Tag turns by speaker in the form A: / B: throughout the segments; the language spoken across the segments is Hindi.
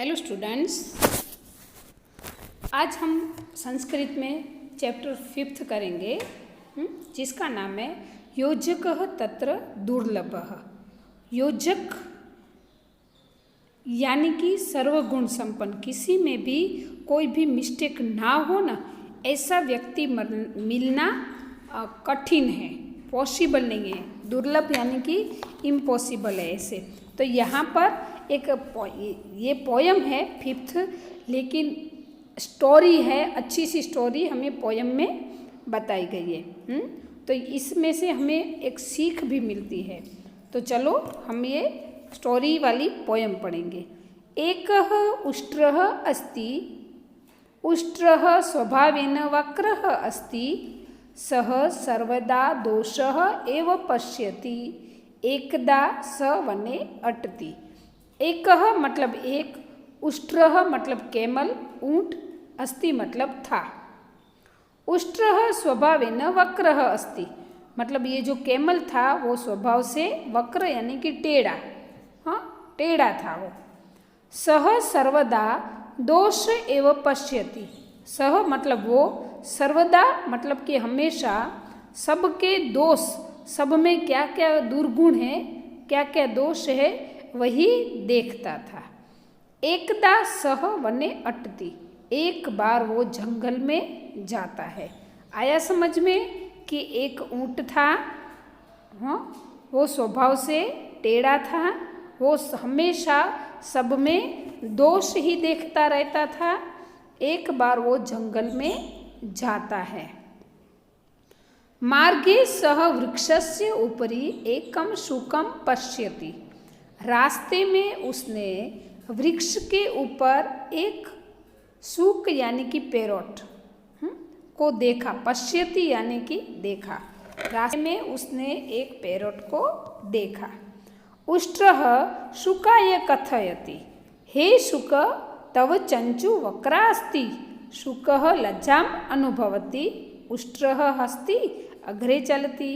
A: हेलो स्टूडेंट्स, आज हम संस्कृत में चैप्टर 5 करेंगे जिसका नाम है योजकः तत्र दुर्लभः। योजक यानी कि सर्वगुण संपन्न, किसी में भी कोई भी मिस्टेक ना हो ना, ऐसा व्यक्ति मिलना कठिन है, पॉसिबल नहीं है। दुर्लभ यानी कि इम्पॉसिबल है ऐसे। तो यहाँ पर एक ये पोयम है 5th, लेकिन स्टोरी है, अच्छी सी स्टोरी हमें पोयम में बताई गई है। तो इसमें से हमें एक सीख भी मिलती है। तो चलो हम ये स्टोरी वाली पोयम पढ़ेंगे। एकः उष्ट्रः अस्ति, उष्ट्रः स्वभावेन वक्रः अस्ति, सः सर्वदा दोषः एव पश्यति, एकदा स वने अटति। एकः मतलब एक, उष्ट्रः मतलब कैमल ऊंट, अस्ति मतलब था। उष्ट्रः स्वभावेन वक्रः अस्ति मतलब ये जो कैमल था वो स्वभाव से वक्र यानी कि टेढ़ा, टेढ़ा था वो। सः सर्वदा दोष एव पश्यति, सह मतलब वो, सर्वदा मतलब कि हमेशा सबके दोष, सब में क्या क्या दुर्गुण है, क्या क्या दोष है, वही देखता था। एकदा सह वने अटति, एक बार वो जंगल में जाता है। आया समझ में कि एक ऊंट था, वो स्वभाव से टेढ़ा था, वो हमेशा सब में दोष ही देखता रहता था। एक बार वो जंगल में जाता है। मार्गे सह वृक्षस्य उपरि एकम शुकम पश्यति, रास्ते में उसने वृक्ष के ऊपर एक सूक यानी कि पैरोट को देखा। पश्यति यानी कि देखा, रास्ते में उसने एक पैरोट को देखा। उष्ट्रः शुकाय कथयति, हे शुक तव चंचु वक्रा अस्ति, शुकः लज्जाम अनुभवति, उष्ट्रः हस्ति अग्रे चलति।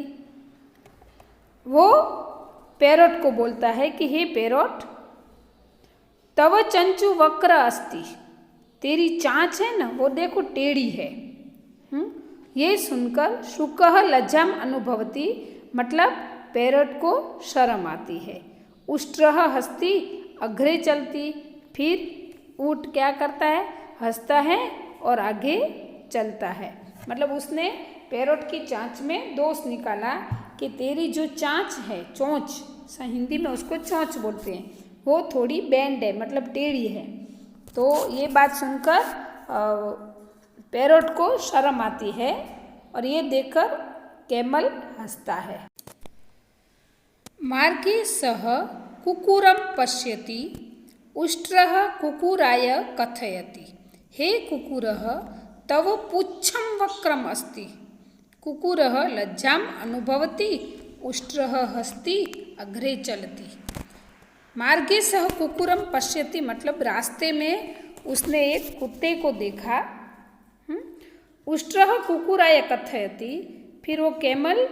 A: वो पैरोट को बोलता है कि हे पैरोट, तव चंचु वक्र अस्ति, तेरी चांच है ना वो देखो टेढ़ी है। ये सुनकर शुकः लज्जाम अनुभवति मतलब पैरोट को शर्म आती है। उष्ट्रः हस्ति अग्रे चलती, फिर ऊंट क्या करता है, हंसता है और आगे चलता है। मतलब उसने पैरोट की चांच में दोष निकाला कि तेरी जो चांच है, चोंच, हिंदी में उसको चोंच बोलते हैं, वो थोड़ी बेंड है मतलब टेढ़ी है। तो ये बात सुनकर पैरोट को शर्म आती है और ये देखकर कैमल हंसता है। मार्गे सह कुकुरम पश्यति, उष्ट्रः कुकुराय कथयति, हे कुकुरः तव पुच्छं वक्रम अस्ति, कुकुरः लज्जाम अनुभवति, उष्ट्रः हस्ति अग्रे चलति। मार्गे सह कुकुरम पश्यति मतलब रास्ते में उसने एक कुत्ते को देखा। उष्ट्रः कुकुराय कथयति, फिर वो कैमल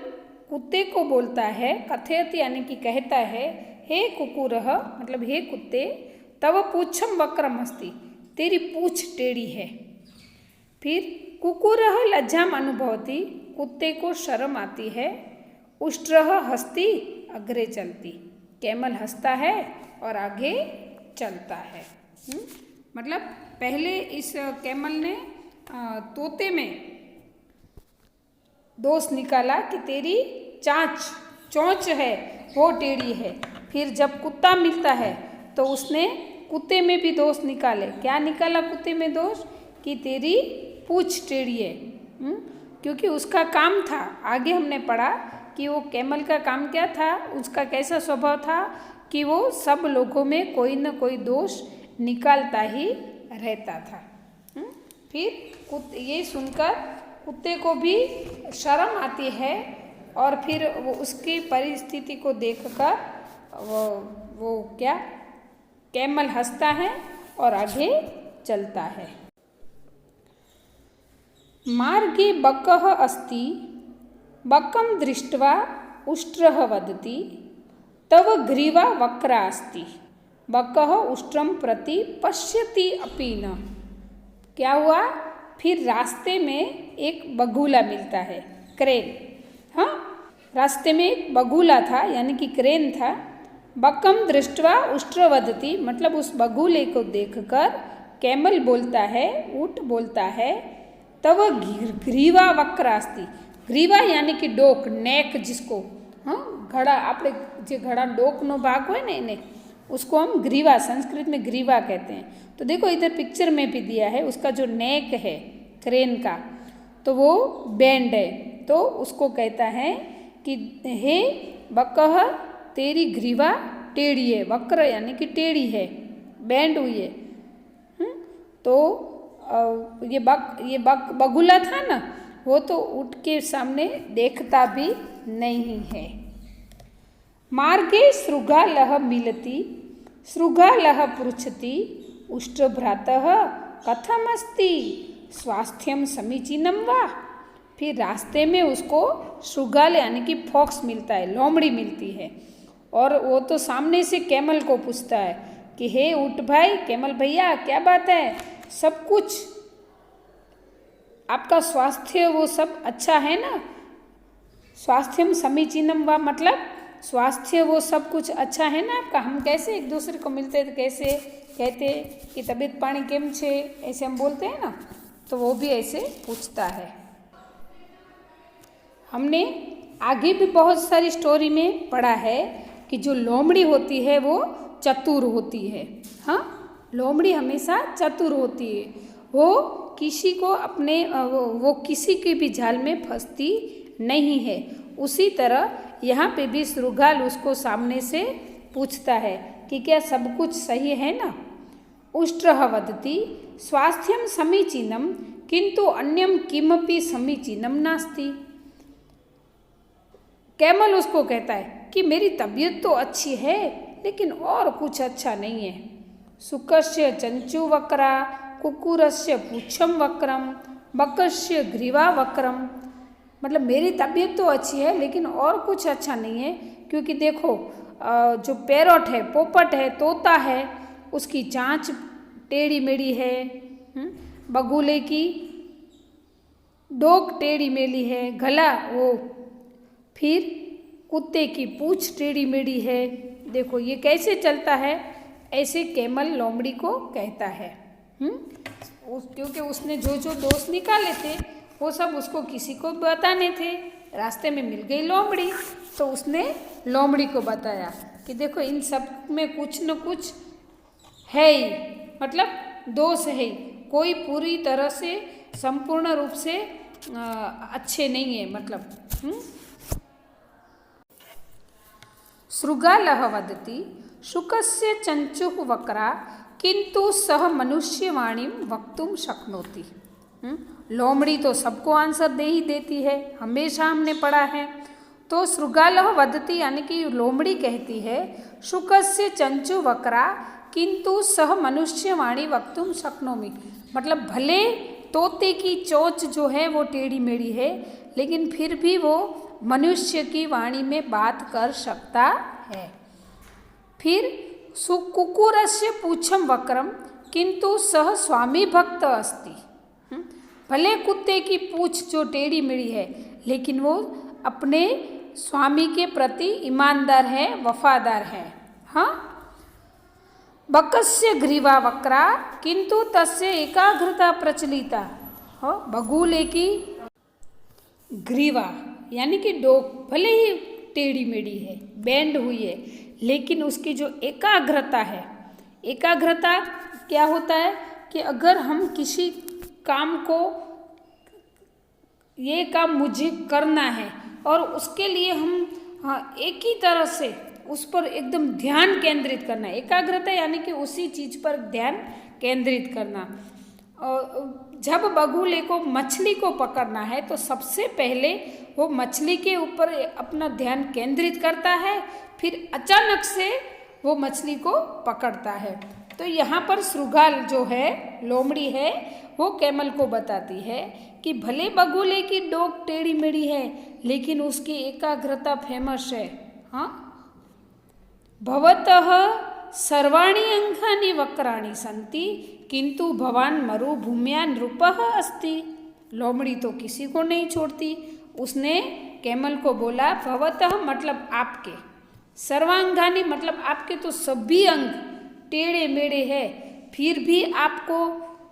A: कुत्ते को बोलता है, कथयति यानी कि कहता है, हे कुकुरः मतलब हे कुत्ते, तव पूच्छम वक्रम अस्ति, तेरी पूछ टेढ़ी है। फिर कुकुरः लज्जाम अनुभवति, कुत्ते को शर्म आती है। उष्ट्रः हस्ति अग्रे चलती, कैमल हंसता है और आगे चलता है। मतलब पहले इस कैमल ने तोते में दोष निकाला कि तेरी चोंच है वो टेढ़ी है। फिर जब कुत्ता मिलता है तो उसने कुत्ते में भी दोष निकाले। क्या निकाला कुत्ते में दोष, कि तेरी पूछ टेढ़ी है। क्योंकि उसका काम था, आगे हमने पढ़ा कि वो कैमल का काम क्या था, उसका कैसा स्वभाव था कि वो सब लोगों में कोई न कोई दोष निकालता ही रहता था। फिर ये सुनकर कुत्ते को भी शर्म आती है और फिर वो उसकी परिस्थिति को देखकर वो क्या, कैमल हंसता है और आगे चलता है। मार्गे बकः अस्ति, बकं दृष्ट्वा उष्ट्रः वदति, तव ग्रीवा वक्रा अस्ति, बकः उष्ट्रम प्रति पश्यति अपि न। क्या हुआ, फिर रास्ते में एक बगुला मिलता है, क्रेन। हाँ, रास्ते में एक बगुला था यानी कि क्रेन था। बकम दृष्टवा उष्ट्र वदति, मतलब उस बगुले को देखकर कैमल बोलता है, ऊँट बोलता है, तव ग्रीवा वक्रास्ति। ग्रीवा यानी कि डोक, नेक जिसको, हाँ घड़ा, આપણે જે ઘડા ડોકનો ભાગ હોય ને એને, उसको हम ग्रीवा, संस्कृत में ग्रीवा कहते हैं। तो देखो इधर पिक्चर में भी दिया है, उसका जो नेक है क्रेन का, तो वो बैंड है। तो उसको कहता है कि हे बकह, तेरी ग्रीवा टेढ़ी है। वक्र यानी कि टेढ़ी है, बैंड हुई है। तो ये बगुला था ना, वो तो ऊँट के सामने देखता भी नहीं है। मार्गे श्रृगालः मिलति, श्रृगालः पृच्छति उष्ट्रभ्रातः कथमस्ति स्वास्थ्यम समीचीनं वा। फिर रास्ते में उसको श्रृगाल यानी कि फॉक्स मिलता है, लोमड़ी मिलती है, और वो तो सामने से कैमल को पूछता है कि हे ऊँट भाई, कैमल भैया क्या बात है, सब कुछ आपका स्वास्थ्य वो सब अच्छा है ना। स्वास्थ्यम समीचीनम वा मतलब स्वास्थ्य वो सब कुछ अच्छा है ना आपका। हम कैसे एक दूसरे को मिलते हैं तो कैसे कहते कि तबीयत पानी केम छे, ऐसे हम बोलते हैं ना, तो वो भी ऐसे पूछता है। हमने आगे भी बहुत सारी स्टोरी में पढ़ा है कि जो लोमड़ी होती है वो चतुर होती है। हाँ, लोमड़ी हमेशा चतुर होती है, वो किसी को अपने वो किसी के भी जाल में फंसती नहीं है। उसी तरह यहाँ पे भी श्रृगाल उसको सामने से पूछता है कि क्या सब कुछ सही है ना। उष्ट्रः वदति स्वास्थ्यम समीचीनम किंतु अन्यम किमपि समीचीनम नास्ति। कैमल उसको कहता है कि मेरी तबीयत तो अच्छी है लेकिन और कुछ अच्छा नहीं है। शुकस्य चंचु वक्रा, कुकुरस्य पूच्छम वक्रम, बकस्य ग्रीवा वक्रम, मतलब मेरी तबीयत तो अच्छी है लेकिन और कुछ अच्छा नहीं है, क्योंकि देखो जो पैरोट है, पोपट है, तोता है, उसकी जांच टेढ़ी मेढ़ी है, बगुले की डोक टेढ़ी मेढ़ी है, गला वो, फिर कुत्ते की पूंछ टेढ़ी मेढ़ी है। देखो ये कैसे चलता है, ऐसे कैमल लोमड़ी को कहता है। क्योंकि उसने जो जो दोष निकाले थे वो सब उसको किसी को बताने थे। रास्ते में मिल गई लोमड़ी, तो उसने लोमड़ी को बताया कि देखो इन सब में कुछ न कुछ है ही, मतलब दोष है ही, कोई पूरी तरह से संपूर्ण रूप से अच्छे नहीं है। मतलब श्रृगालः वदति शुकस्य चंचुः वक्रा किंतु सह मनुष्यवाणी वक्तुम शक्नोति। लोमड़ी तो सबको आंसर दे ही देती है, हमेशा हमने पढ़ा है। तो श्रृगालः वदति यानी कि लोमड़ी कहती है शुकस्य चंचु वक्रा किंतु सह मनुष्यवाणी वक्तुम शक्नोमि, मतलब भले तोते की चोंच जो है वो टेढ़ी मेढ़ी है लेकिन फिर भी वो मनुष्य की वाणी में बात कर सकता है। फिर कुकुरस्य पूच्छम वक्रम किंतु सह स्वामी भक्त अस्ति, भले कुत्ते की पूछ जो टेढ़ी मेढ़ी है लेकिन वो अपने स्वामी के प्रति ईमानदार है, वफादार है। हाँ, बकस्य ग्रीवा वक्रा किंतु तस्य एकाग्रता प्रचलिता। हाँ, बगुले की ग्रीवा यानी कि डोक भले ही टेढ़ी मेढ़ी है, बैंड हुई है, लेकिन उसकी जो एकाग्रता है, एकाग्रता क्या होता है कि अगर हम किसी काम को, ये काम मुझे करना है और उसके लिए हम एक ही तरह से उस पर एकदम ध्यान केंद्रित करना है। एकाग्रता यानी कि उसी चीज़ पर ध्यान केंद्रित करना। और जब बगुले को मछली को पकड़ना है तो सबसे पहले वो मछली के ऊपर अपना ध्यान केंद्रित करता है, फिर अचानक से वो मछली को पकड़ता है। तो यहाँ पर श्रृगाल जो है, लोमड़ी है, वो कैमल को बताती है कि भले बगुले की डोक टेढ़ी मेढ़ी है लेकिन उसकी एकाग्रता फेमस है। हाँ, भवतः सर्वाणि अंगानि वक्राणि सन्ति किंतु भवान मरुभूम्यां नृपः अस्ति। लोमड़ी तो किसी को नहीं छोड़ती। उसने कैमल को बोला भवतः मतलब आपके, सर्वांगानी मतलब आपके तो सभी अंग टेढ़े मेढ़े है, फिर भी आपको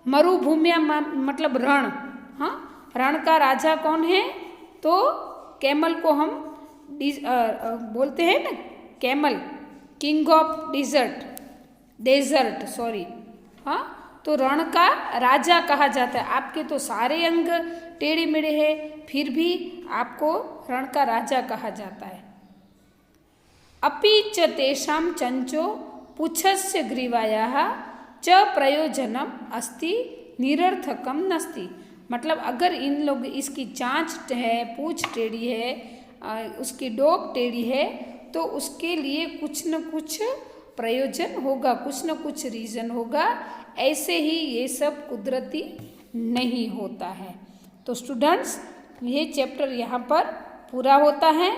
A: मरुभूम्या मतलब रण, हाँ रण का राजा कौन है? तो कैमल को हम बोलते हैं ना, camel king of desert sorry, हाँ तो रण का राजा कहा जाता है। आपके तो सारे अंग टेढ़े मेढ़े हैं, फिर भी आपको रण का राजा कहा जाता है। अपि च तेषां चंचो पुच्छस्य ग्रीवायाः च प्रयोजनम अस्ति निरर्थकम नस्ति। मतलब अगर इन लोग इसकी चांच है, पूछ टेढ़ी है, उसकी डोक टेढ़ी है, तो उसके लिए कुछ न कुछ प्रयोजन होगा, कुछ न कुछ रीज़न होगा। ऐसे ही ये सब कुदरती नहीं होता है। तो स्टूडेंट्स ये चैप्टर यहाँ पर पूरा होता है।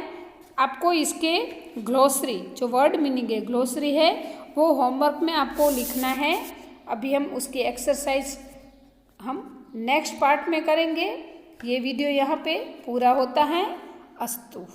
A: आपको इसके ग्लोसरी, जो वर्ड मीनिंग है ग्लोसरी है, वो होमवर्क में आपको लिखना है। अभी हम उसकी एक्सरसाइज हम नेक्स्ट पार्ट में करेंगे। ये वीडियो यहाँ पे पूरा होता है। अस्तु।